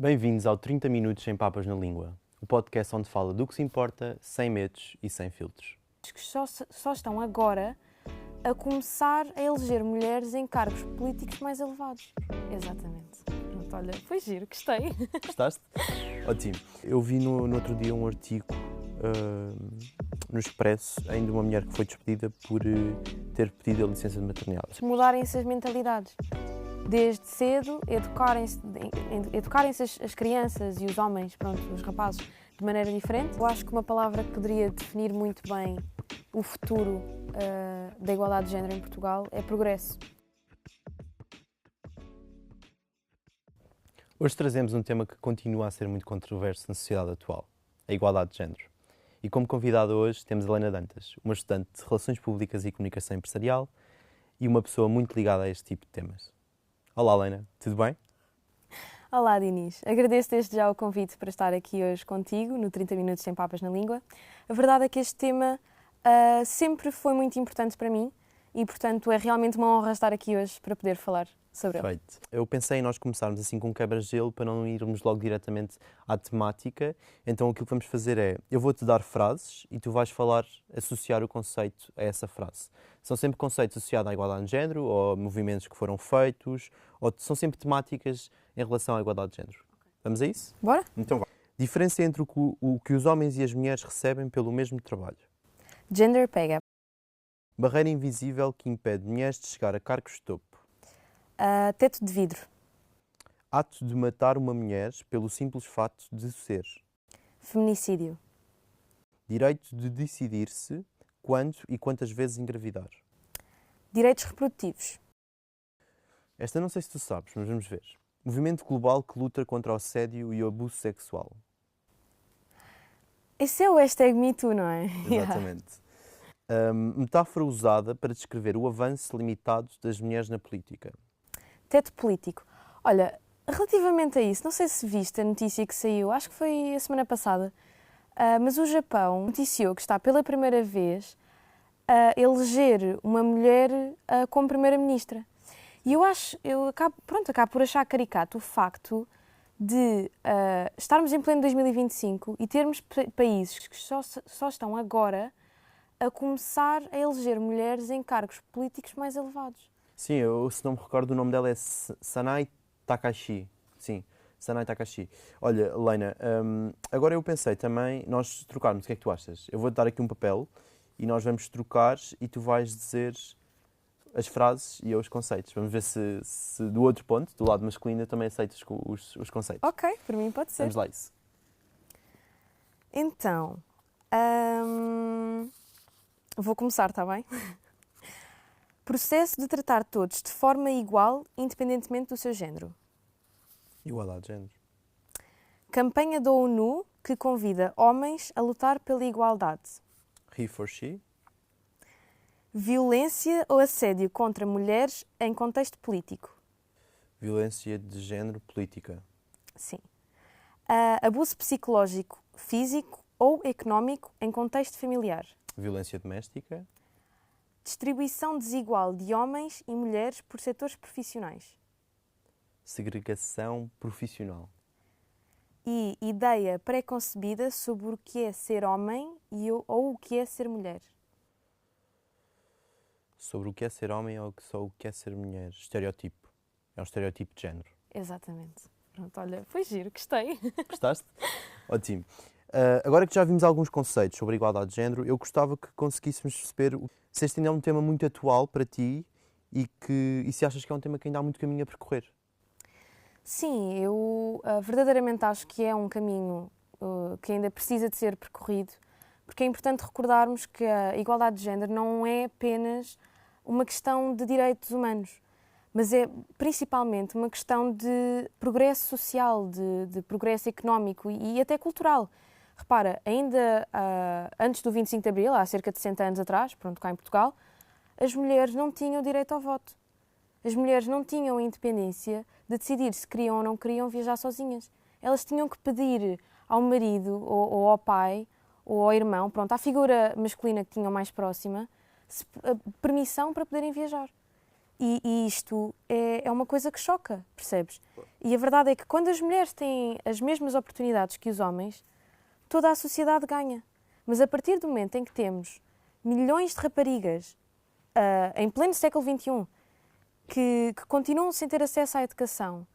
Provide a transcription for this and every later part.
Bem-vindos ao 30 Minutos Sem Papas na Língua, o podcast onde fala do que se importa, sem medos e sem filtros. Que só estão agora a começar a eleger mulheres em cargos políticos mais elevados. Exatamente. Pronto, olha, foi giro, gostei. Gostaste? Ótimo. Eu vi no outro dia um artigo no Expresso, ainda de uma mulher que foi despedida por ter pedido a licença de maternidade. Mudarem-se as mentalidades. Desde cedo, educarem-se as crianças e os homens, pronto, os rapazes, de maneira diferente. Eu acho que uma palavra que poderia definir muito bem o futuro da igualdade de género em Portugal é progresso. Hoje trazemos um tema que continua a ser muito controverso na sociedade atual, a igualdade de género. E como convidada hoje temos Helena Dantas, uma estudante de Relações Públicas e Comunicação Empresarial e uma pessoa muito ligada a este tipo de temas. Olá, Helena, tudo bem? Olá, Dinis. Agradeço desde já o convite para estar aqui hoje contigo, no 30 Minutos Sem Papas na Língua. A verdade é que este tema sempre foi muito importante para mim e, portanto, é realmente uma honra estar aqui hoje para poder falar sobre ele. Perfeito. Eu pensei em nós começarmos assim com um quebra-gelo para não irmos logo diretamente à temática. Então aquilo que vamos fazer é, eu vou-te dar frases e tu vais falar, associar o conceito a essa frase. São sempre conceitos associados à igualdade de género ou movimentos que foram feitos, ou são sempre temáticas em relação à igualdade de género. Vamos a isso? Bora? Então vá. Diferença entre o que os homens e as mulheres recebem pelo mesmo trabalho. Gender pay gap. Barreira invisível que impede mulheres de chegar a cargos de topo. Teto de vidro. Ato de matar uma mulher pelo simples fato de ser. Feminicídio. Direito de decidir-se quando e quantas vezes engravidar. Direitos reprodutivos. Esta não sei se tu sabes, mas vamos ver. Movimento global que luta contra o assédio e o abuso sexual. Esse é o hashtag #MeToo, não é? Exatamente. Metáfora usada para descrever o avanço limitado das mulheres na política. Teto político. Olha, relativamente a isso, não sei se viste a notícia que saiu, acho que foi a semana passada, mas o Japão noticiou que está pela primeira vez a eleger uma mulher como primeira-ministra. E eu acabo por achar caricato o facto de estarmos em pleno 2025 e termos países que só estão agora a começar a eleger mulheres em cargos políticos mais elevados. Sim, eu, se não me recordo, o nome dela é Sanai Takahashi. Sim, Sanai Takahashi. Olha, Helena, agora eu pensei também, nós trocarmos, o que é que tu achas? Eu vou-te dar aqui um papel e nós vamos trocar e tu vais dizer as frases e eu os conceitos. Vamos ver se do outro ponto, do lado masculino, também aceitas os conceitos. Ok, para mim pode ser. Vamos lá isso. Então, vou começar, está bem? Processo de tratar todos de forma igual, independentemente do seu género. Igualdade de género. Campanha da ONU que convida homens a lutar pela igualdade. He for she. Violência ou assédio contra mulheres em contexto político. Violência de género política. Sim. Abuso psicológico, físico ou económico em contexto familiar. Violência doméstica. Distribuição desigual de homens e mulheres por setores profissionais. Segregação profissional. E ideia pré-concebida sobre o que é ser homem ou o que é ser mulher. Sobre o que é ser homem ou só o que é ser mulher. Estereotipo. É um estereotipo de género. Exatamente. Pronto, olha, foi giro, gostei. Gostaste? Ótimo. Agora que já vimos alguns conceitos sobre a igualdade de género, eu gostava que conseguíssemos perceber se este ainda é um tema muito atual para ti e se achas que é um tema que ainda há muito caminho a percorrer. Sim, eu verdadeiramente acho que é um caminho que ainda precisa de ser percorrido, porque é importante recordarmos que a igualdade de género não é apenas uma questão de direitos humanos, mas é principalmente uma questão de progresso social, de progresso económico e até cultural. Repara, ainda antes do 25 de Abril, há cerca de 60 anos atrás, pronto, cá em Portugal, as mulheres não tinham direito ao voto. As mulheres não tinham a independência de decidir se queriam ou não queriam viajar sozinhas. Elas tinham que pedir ao marido ou ao pai ou ao irmão, pronto, à figura masculina que tinham mais próxima, permissão para poderem viajar. E isto é uma coisa que choca, percebes? E a verdade é que quando as mulheres têm as mesmas oportunidades que os homens, toda a sociedade ganha. Mas a partir do momento em que temos milhões de raparigas em pleno século XXI que continuam sem ter acesso à educação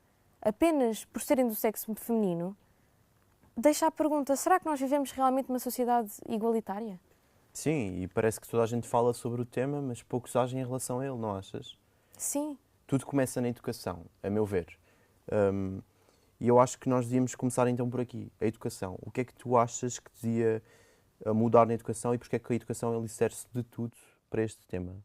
apenas por serem do sexo feminino, deixa a pergunta, será que nós vivemos realmente numa sociedade igualitária? Sim, e parece que toda a gente fala sobre o tema, mas poucos agem em relação a ele, não achas? Sim. Tudo começa na educação, a meu ver. E eu acho que nós devíamos começar então por aqui, a educação. O que é que tu achas que devia mudar na educação e porque é que a educação é alicerce de tudo para este tema?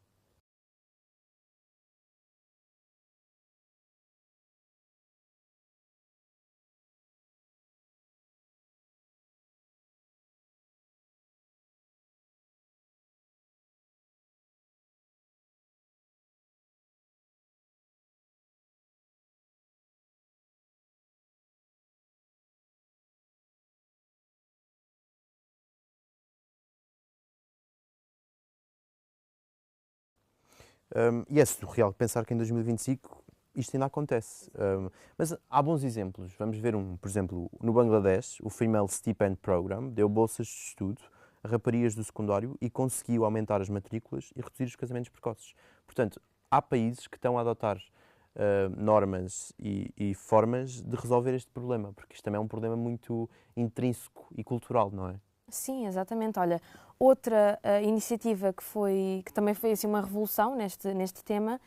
E é surreal pensar que em 2025 isto ainda acontece. Mas há bons exemplos. Vamos ver um, por exemplo, no Bangladesh, o Female Stipend Program deu bolsas de estudo a raparigas do secundário e conseguiu aumentar as matrículas e reduzir os casamentos precoces. Portanto, há países que estão a adotar normas e formas de resolver este problema, porque isto também é um problema muito intrínseco e cultural, não é? Sim, exatamente. Olha, outra iniciativa que também foi assim, uma revolução neste tema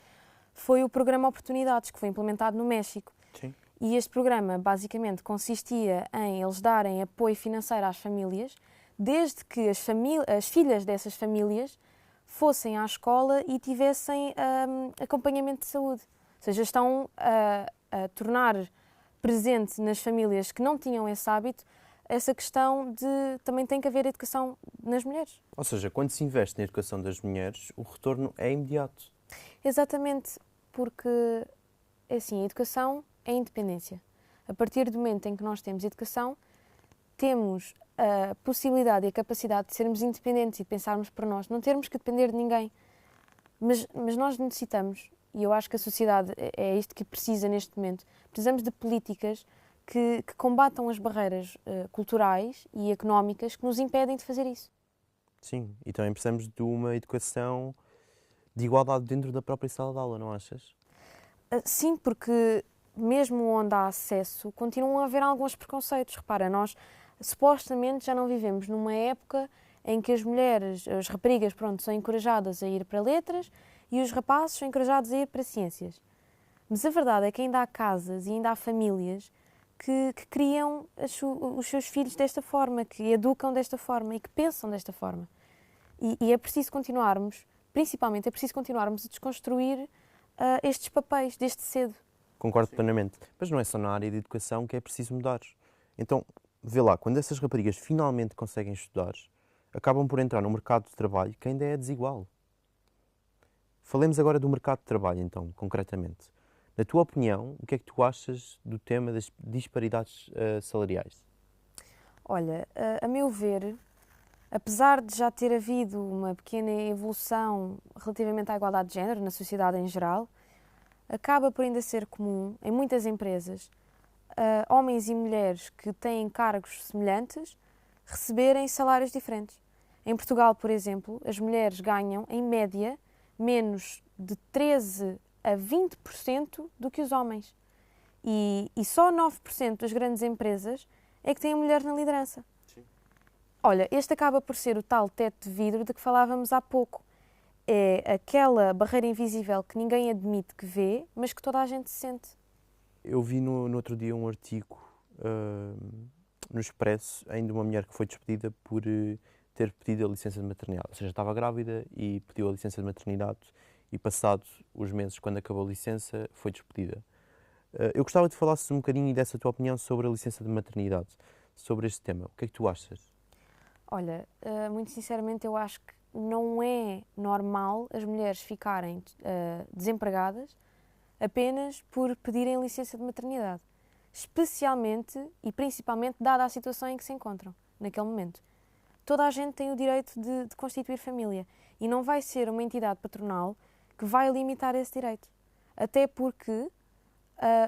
foi o programa Oportunidades, que foi implementado no México. Sim. E este programa basicamente consistia em eles darem apoio financeiro às famílias, desde que as filhas dessas famílias fossem à escola e tivessem acompanhamento de saúde. Ou seja, estão a tornar presente nas famílias que não tinham esse hábito essa questão de também tem que haver educação nas mulheres. Ou seja, quando se investe na educação das mulheres, o retorno é imediato. Exatamente, porque é assim, a educação é independência. A partir do momento em que nós temos educação, temos a possibilidade e a capacidade de sermos independentes e pensarmos por nós, não termos que depender de ninguém. Mas nós necessitamos, e eu acho que a sociedade é isto que precisa neste momento, precisamos de políticas que combatam as barreiras culturais e económicas que nos impedem de fazer isso. Sim, e também precisamos de uma educação de igualdade dentro da própria sala de aula, não achas? Sim, porque mesmo onde há acesso, continuam a haver alguns preconceitos. Repara, nós supostamente já não vivemos numa época em que as mulheres, as raparigas, pronto, são encorajadas a ir para letras e os rapazes são encorajados a ir para ciências. Mas a verdade é que ainda há casas e ainda há famílias que criam os seus filhos desta forma, que educam desta forma e que pensam desta forma. E é preciso continuarmos, principalmente é preciso continuarmos a desconstruir estes papéis desde cedo. Concordo plenamente. Mas não é só na área de educação que é preciso mudar. Então, vê lá, quando essas raparigas finalmente conseguem estudar, acabam por entrar no mercado de trabalho que ainda é desigual. Falemos agora do mercado de trabalho, então, concretamente. Na tua opinião, o que é que tu achas do tema das disparidades salariais? Olha, a meu ver, apesar de já ter havido uma pequena evolução relativamente à igualdade de género na sociedade em geral, acaba por ainda ser comum em muitas empresas homens e mulheres que têm cargos semelhantes receberem salários diferentes. Em Portugal, por exemplo, as mulheres ganham, em média, menos de 13 a 20% do que os homens. E só 9% das grandes empresas é que têm mulher na liderança. Sim. Olha, este acaba por ser o tal teto de vidro de que falávamos há pouco. É aquela barreira invisível que ninguém admite que vê, mas que toda a gente sente. Eu vi no outro dia um artigo no Expresso, ainda uma mulher que foi despedida por ter pedido a licença de maternidade. Ou seja, estava grávida e pediu a licença de maternidade e, passados os meses, quando acabou a licença, foi despedida. Eu gostava de falar um bocadinho dessa tua opinião sobre a licença de maternidade, sobre este tema. O que é que tu achas? Olha, muito sinceramente, eu acho que não é normal as mulheres ficarem desempregadas apenas por pedirem licença de maternidade. Especialmente e principalmente dada a situação em que se encontram, naquele momento. Toda a gente tem o direito de constituir família e não vai ser uma entidade patronal que vai limitar esse direito. Até porque,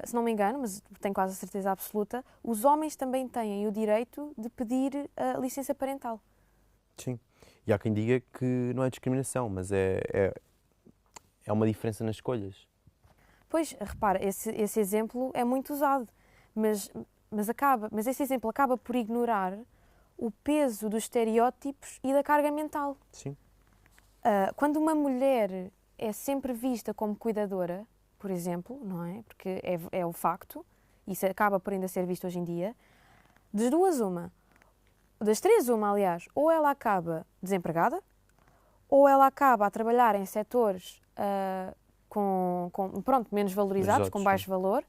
se não me engano, mas tenho quase a certeza absoluta, os homens também têm o direito de pedir a licença parental. Sim. E há quem diga que não é discriminação, mas é uma diferença nas escolhas. Pois, repara, esse exemplo é muito usado, mas esse exemplo acaba por ignorar o peso dos estereótipos e da carga mental. Sim. Quando uma mulher é sempre vista como cuidadora, por exemplo, não é? Porque é o facto, isso acaba por ainda ser visto hoje em dia, das três uma, aliás, ou ela acaba desempregada, ou ela acaba a trabalhar em setores menos valorizados, com baixo valor,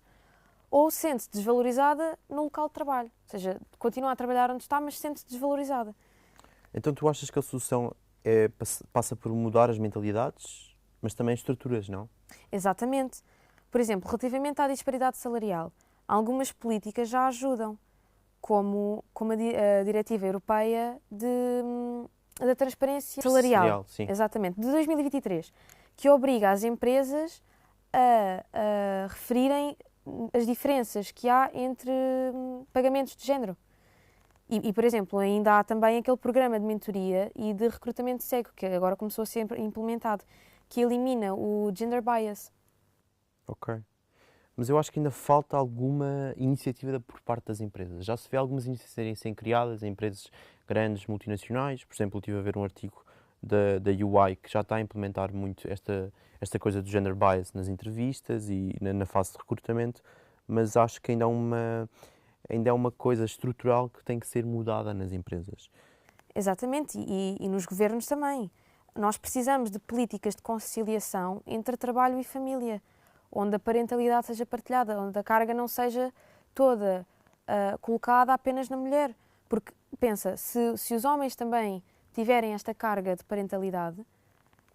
ou sente-se desvalorizada no local de trabalho. Ou seja, continua a trabalhar onde está, mas sente-se desvalorizada. Então tu achas que a solução passa por mudar as mentalidades, mas também as estruturas, não? Exatamente. Por exemplo, relativamente à disparidade salarial, algumas políticas já ajudam, como a Diretiva Europeia da Transparência Salarial, Sim. exatamente, de 2023, que obriga as empresas a referirem as diferenças que há entre pagamentos de género. E, por exemplo, ainda há também aquele programa de mentoria e de recrutamento cego, que agora começou a ser implementado, que elimina o gender bias. Ok. Mas eu acho que ainda falta alguma iniciativa por parte das empresas. Já se vê algumas iniciativas serem criadas em empresas grandes, multinacionais. Por exemplo, eu estive a ver um artigo da UI que já está a implementar muito esta coisa do gender bias nas entrevistas e na fase de recrutamento, mas acho que ainda é uma coisa estrutural que tem que ser mudada nas empresas. Exatamente, e nos governos também. Nós precisamos de políticas de conciliação entre trabalho e família, onde a parentalidade seja partilhada, onde a carga não seja toda colocada apenas na mulher. Porque, pensa, se os homens também tiverem esta carga de parentalidade,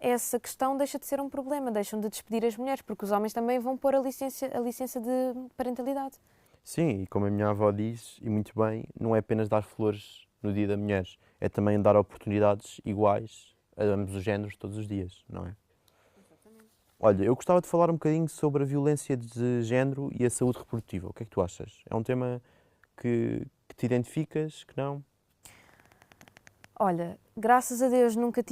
essa questão deixa de ser um problema, deixam de despedir as mulheres, porque os homens também vão pôr a licença de parentalidade. Sim, e como a minha avó diz, e muito bem, não é apenas dar flores no Dia da Mulher, é também dar oportunidades iguais a ambos os géneros todos os dias, não é? Exatamente. Olha, eu gostava de falar um bocadinho sobre a violência de género e a saúde reprodutiva. O que é que tu achas? É um tema que te identificas, que não? Olha, graças a Deus nunca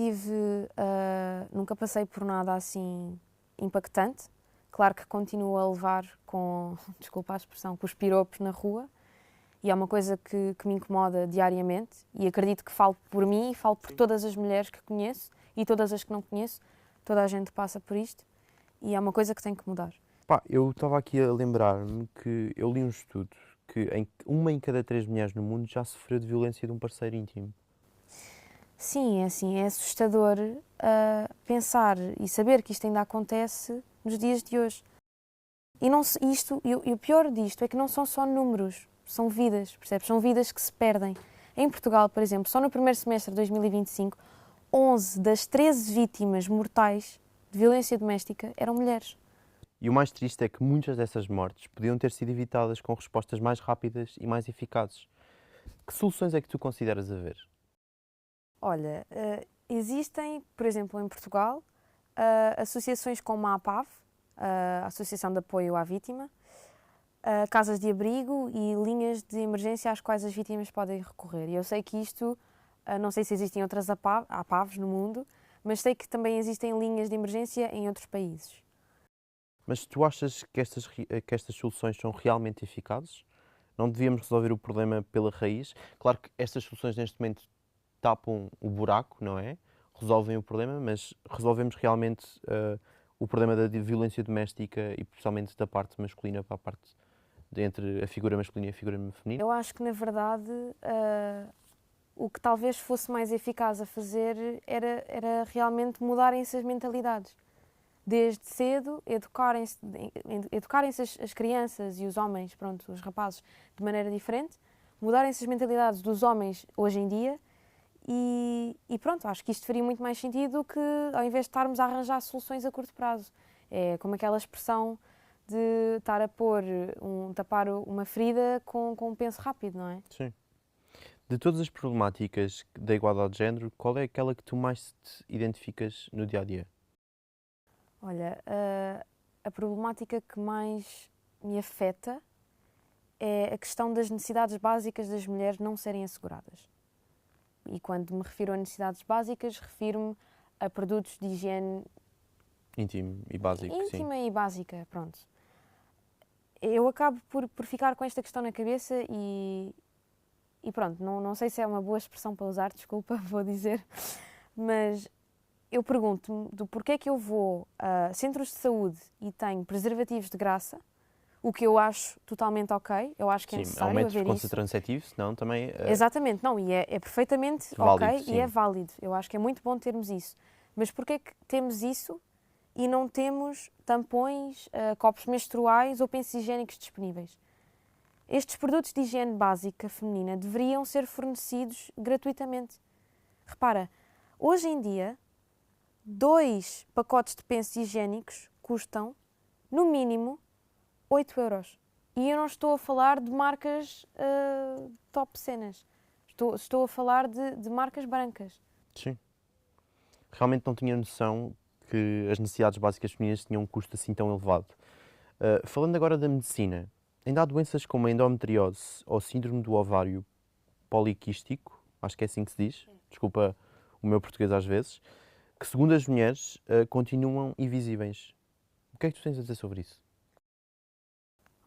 passei por nada assim impactante. Claro que continuo a levar com, desculpa a expressão, com os piropos na rua e é uma coisa que me incomoda diariamente e acredito que falo por mim e falo por todas as mulheres que conheço e todas as que não conheço. Toda a gente passa por isto e é uma coisa que tem que mudar. Pá, eu estava aqui a lembrar-me que eu li um estudo que uma em cada 3 mulheres no mundo já sofreu de violência de um parceiro íntimo. Sim, é assim, é assustador pensar e saber que isto ainda acontece nos dias de hoje. E o pior disto é que não são só números, são vidas, percebes? São vidas que se perdem. Em Portugal, por exemplo, só no primeiro semestre de 2025, 11 das 13 vítimas mortais de violência doméstica eram mulheres. E o mais triste é que muitas dessas mortes podiam ter sido evitadas com respostas mais rápidas e mais eficazes. Que soluções é que tu consideras haver? Olha, existem, por exemplo, em Portugal, associações como a APAV, a Associação de Apoio à Vítima, casas de abrigo e linhas de emergência às quais as vítimas podem recorrer. E eu sei que isto, não sei se existem outras APAVs no mundo, mas sei que também existem linhas de emergência em outros países. Mas tu achas que estas soluções são realmente eficazes? Não devíamos resolver o problema pela raiz? Claro que estas soluções neste momento tapam o buraco, não é? Resolvem o problema, mas resolvemos realmente o problema da violência doméstica e principalmente da parte masculina para a parte entre a figura masculina e a figura feminina? Eu acho que, na verdade, o que talvez fosse mais eficaz a fazer era realmente mudarem-se as mentalidades. Desde cedo, educarem-se as crianças e os homens, pronto, os rapazes, de maneira diferente, mudarem-se as mentalidades dos homens hoje em dia e pronto, acho que isto faria muito mais sentido do que ao invés de estarmos a arranjar soluções a curto prazo. É como aquela expressão de estar a tapar uma ferida com um penso rápido, não é? Sim. De todas as problemáticas da igualdade de género, qual é aquela que tu mais te identificas no dia a dia? Olha, a problemática que mais me afeta é a questão das necessidades básicas das mulheres não serem asseguradas. E quando me refiro a necessidades básicas, refiro-me a produtos de higiene Íntimo e básico, sim. íntima e básica, pronto. Eu acabo por ficar com esta questão na cabeça e pronto, não sei se é uma boa expressão para usar, desculpa, vou dizer, mas eu pergunto-me do porquê é que eu vou a centros de saúde e tenho preservativos de graça, o que eu acho totalmente ok, eu acho que é Sim, necessário aumentos haver isso. contraceptivo, senão também... Exatamente, não, e é perfeitamente válido, ok sim. e é válido, eu acho que é muito bom termos isso. Mas porquê é que temos isso e não temos tampões, copos menstruais ou pensos higiênicos disponíveis? Estes produtos de higiene básica feminina deveriam ser fornecidos gratuitamente. Repara, hoje em dia, 2 pacotes de pensos higiênicos custam, no mínimo, 8 euros. E eu não estou a falar de marcas top cenas. Estou a falar de marcas brancas. Sim. Realmente não tinha noção que as necessidades básicas femininas tinham um custo assim tão elevado. Falando agora da medicina, ainda há doenças como a endometriose ou síndrome do ovário poliquístico, acho que é assim que se diz, desculpa o meu português às vezes, que segundo as mulheres continuam invisíveis. O que é que tu tens a dizer sobre isso?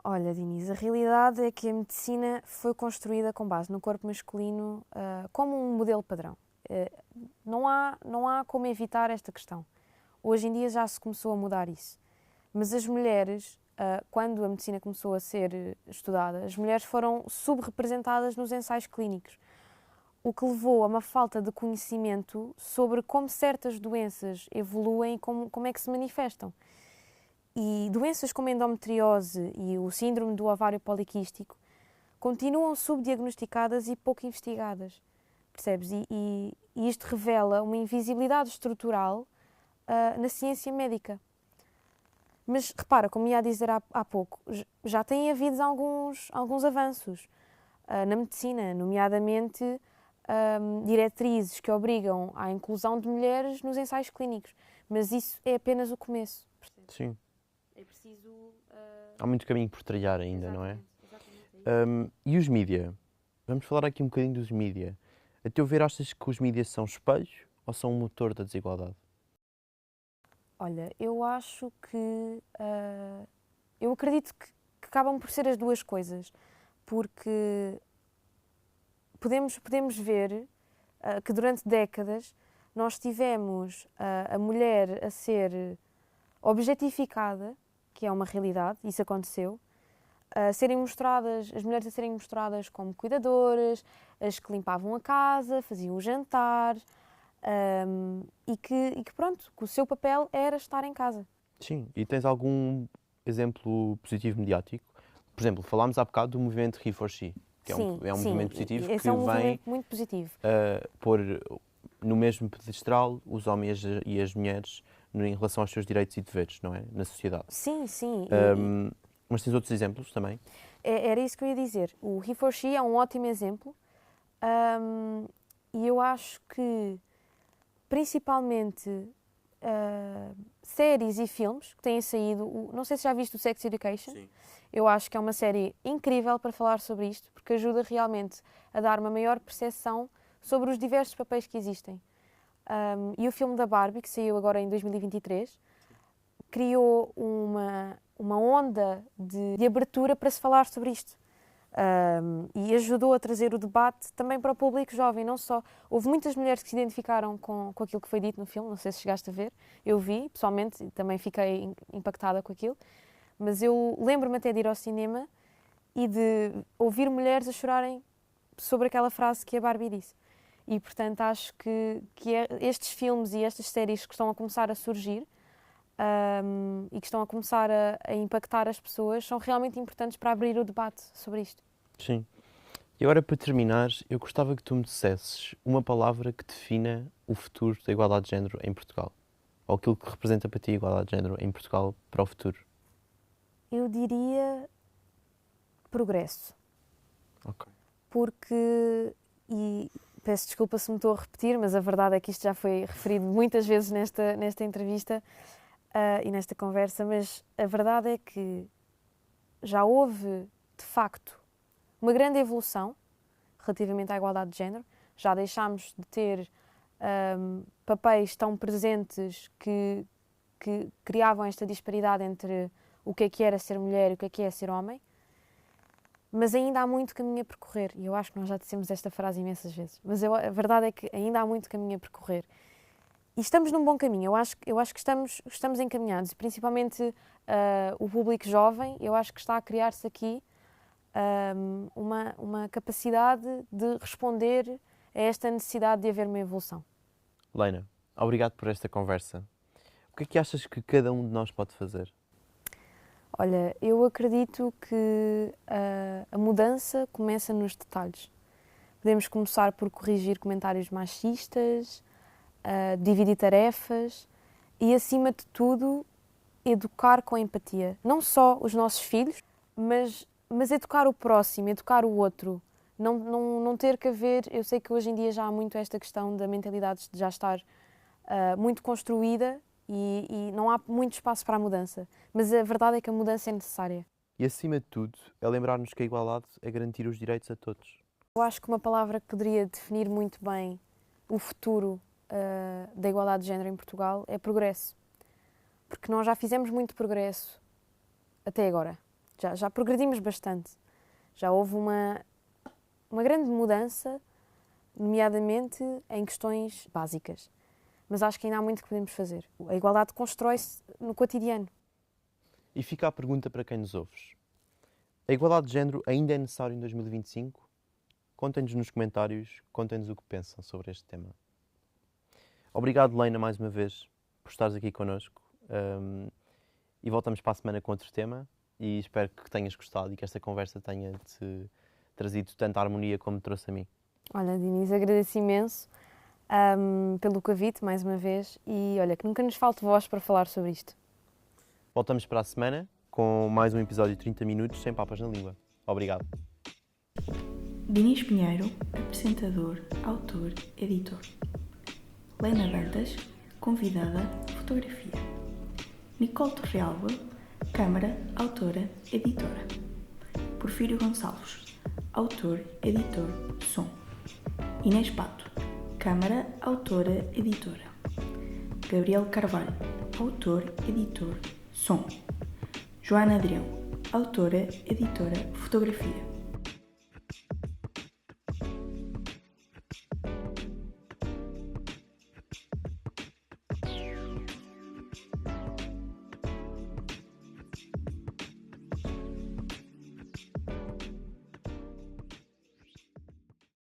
Olha, Diniz, a realidade é que a medicina foi construída com base no corpo masculino como um modelo padrão. Não há como evitar esta questão. Hoje em dia já se começou a mudar isso. Mas as mulheres, quando a medicina começou a ser estudada, as mulheres foram subrepresentadas nos ensaios clínicos, o que levou a uma falta de conhecimento sobre como certas doenças evoluem e como é que se manifestam. E doenças como a endometriose e o síndrome do ovário poliquístico continuam subdiagnosticadas e pouco investigadas, percebes? E isto revela uma invisibilidade estrutural na ciência médica. Mas repara, como ia a dizer há pouco, já têm havido alguns avanços na medicina, nomeadamente diretrizes que obrigam à inclusão de mulheres nos ensaios clínicos. Mas isso é apenas o começo. Percebes? Sim. É preciso... Há muito caminho por trilhar ainda, não é? Exatamente. E os mídia? Vamos falar aqui um bocadinho dos mídia. A teu ver, achas que os mídias são espelho ou são um motor da desigualdade? Olha, eu acho que... eu acredito que acabam por ser as duas coisas, porque podemos ver que durante décadas nós tivemos a mulher a ser objetificada, que é uma realidade, isso aconteceu, as mulheres a serem mostradas como cuidadoras, as que limpavam a casa, faziam o jantar, e que pronto, que o seu papel era estar em casa. Sim. E tens algum exemplo positivo mediático? Por exemplo, falámos há bocado do movimento He4She, que é um movimento positivo esse que é um vem movimento muito positivo. pôr no mesmo pedestral os homens e as mulheres em relação aos seus direitos e deveres, não é? Na sociedade. Sim. Mas tens outros exemplos também? Era isso que eu ia dizer. O He4She é um ótimo exemplo, e eu acho que principalmente séries e filmes que têm saído, não sei se já viste o Sex Education. Sim. Eu acho que é uma série incrível para falar sobre isto, porque ajuda realmente a dar uma maior percepção sobre os diversos papéis que existem. E o filme da Barbie, que saiu agora em 2023, criou uma onda de abertura para se falar sobre isto. E ajudou a trazer o debate também para o público jovem, não só. Houve muitas mulheres que se identificaram com aquilo que foi dito no filme, não sei se chegaste a ver, eu vi, pessoalmente, e também fiquei impactada com aquilo, mas eu lembro-me até de ir ao cinema e de ouvir mulheres a chorarem sobre aquela frase que a Barbie disse. E, portanto, acho que estes filmes e estas séries que estão a começar a surgir e que estão a começar a impactar as pessoas são realmente importantes para abrir o debate sobre isto. Sim. E agora, para terminar, eu gostava que tu me dissesses uma palavra que defina o futuro da igualdade de género em Portugal. Ou aquilo que representa para ti a igualdade de género em Portugal para o futuro. Eu diria progresso. Ok. Porque, e peço desculpa se me estou a repetir, mas a verdade é que isto já foi referido muitas vezes nesta entrevista, e nesta conversa, mas a verdade é que já houve, de facto, uma grande evolução relativamente à igualdade de género. Já deixámos de ter papéis tão presentes que criavam esta disparidade entre o que era ser mulher e o que é ser homem. Mas ainda há muito caminho a percorrer. E eu acho que nós já dissemos esta frase imensas vezes. Mas a verdade é que ainda há muito caminho a percorrer. E estamos num bom caminho. Eu acho que estamos encaminhados. E principalmente o público jovem, eu acho que está a criar-se aqui uma capacidade de responder a esta necessidade de haver uma evolução. Lena, obrigado por esta conversa. O que é que achas que cada um de nós pode fazer? Olha, eu acredito que a mudança começa nos detalhes. Podemos começar por corrigir comentários machistas, dividir tarefas e, acima de tudo, educar com empatia. Não só os nossos filhos, mas educar o próximo, educar o outro. Não ter que haver... Eu sei que hoje em dia já há muito esta questão da mentalidade de já estar muito construída e não há muito espaço para a mudança. Mas a verdade é que a mudança é necessária. E, acima de tudo, é lembrar-nos que a igualdade é garantir os direitos a todos. Eu acho que uma palavra que poderia definir muito bem o futuro da igualdade de género em Portugal é progresso. Porque nós já fizemos muito progresso até agora. Já progredimos bastante. Já houve uma grande mudança, nomeadamente em questões básicas. Mas acho que ainda há muito que podemos fazer. A igualdade constrói-se no cotidiano. E fica a pergunta para quem nos ouves. A igualdade de género ainda é necessária em 2025? Contem-nos nos comentários, contem-nos o que pensam sobre este tema. Obrigado, Lena, mais uma vez, por estares aqui connosco. E voltamos para a semana com outro tema. E espero que tenhas gostado e que esta conversa tenha-te trazido tanta harmonia como me trouxe a mim. Olha, Diniz, agradeço imenso pelo convite, mais uma vez. E olha, que nunca nos falte voz para falar sobre isto. Voltamos para a semana com mais um episódio de 30 minutos sem papas na língua. Obrigado. Diniz Pinheiro, apresentador, autor, editor. Lena Dantas, convidada, fotografia. Nicole Torrealba, câmara, autora, editora. Porfírio Gonçalves, autor, editor, som. Inês Pato, câmara, autora, editora. Gabriel Carvalho, autor, editor, som. Joana Adrião, autora, editora, fotografia.